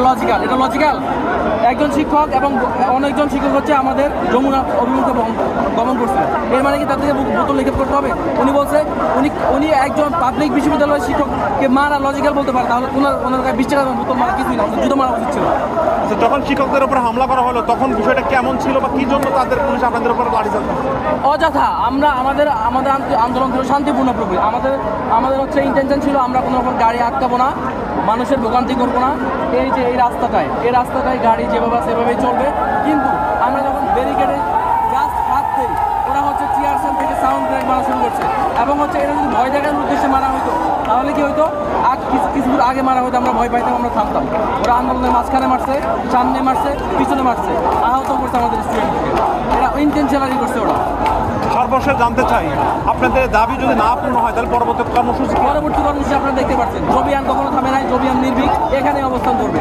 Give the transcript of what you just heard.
Logical? এটা logical? একজন শিক্ষক এবং অনেকজন শিক্ষক হচ্ছে আমাদের যমুনা অভিমুখে গমন করছে, এর মানে কি তার থেকে বোতল নিক্ষেপ করতে হবে? উনি বলছে উনি একজন পাবলিক বিশ্ববিদ্যালয়ের শিক্ষককে মারা লজিক্যাল বলতে পারে, তাহলে ওনার গায়ে 20 টাকা বোতল মারা কিছুই না, জুতো মারা উচিত ছিল। আচ্ছা, যখন শিক্ষকদের উপর হামলা করা হলো তখন বিষয়টা কেমন ছিল বা কি জন্য তাদের পুলিশ আপনাদের উপর লাঠি চালাচ্ছে? অযথা আমাদের আন্দোলন ছিল শান্তিপূর্ণ প্রকৃতি। আমাদের হচ্ছে ইন্টেনশন ছিল আমরা কোনো রকম গাড়ি আটকাবো না, মানুষের ভোগান্তি করবো না। এই যে এই রাস্তাটায় গাড়ি যেভাবে আছে সেভাবেই চলবে, কিন্তু আমরা যখন ব্যারিকেডে জাস্ট হাত দিই ওরা হচ্ছে টিয়ার সেল থেকে সাউন্ড ব্রেক মারা শুরু করছে, এবং হচ্ছে এটা যদি ভয় দেখানোর উদ্দেশ্যে মারা হতো তাহলে কি হতো, কিছু দূর আগে মারা হতো, আমরা ভয় পাইতাম, আমরা থামতাম। ওরা আন্দোলনের মাঝখানে মারছে, সামনে মারছে, পিছনে মারছে, আহত করছে আমাদের স্টুডেন্টকে, এরা ইন্টেনশনালি করছে ওরা। সর্বশেষ জানতে চাই, আপনাদের দাবি যদি না পূর্ণ হয় তাহলে পরবর্তী কর্মসূচি আপনারা দেখতে পাচ্ছেন জবিয়ান কখনো থামে নাই, জবিয়ান নির্ভীক এখানে অবস্থান করবে।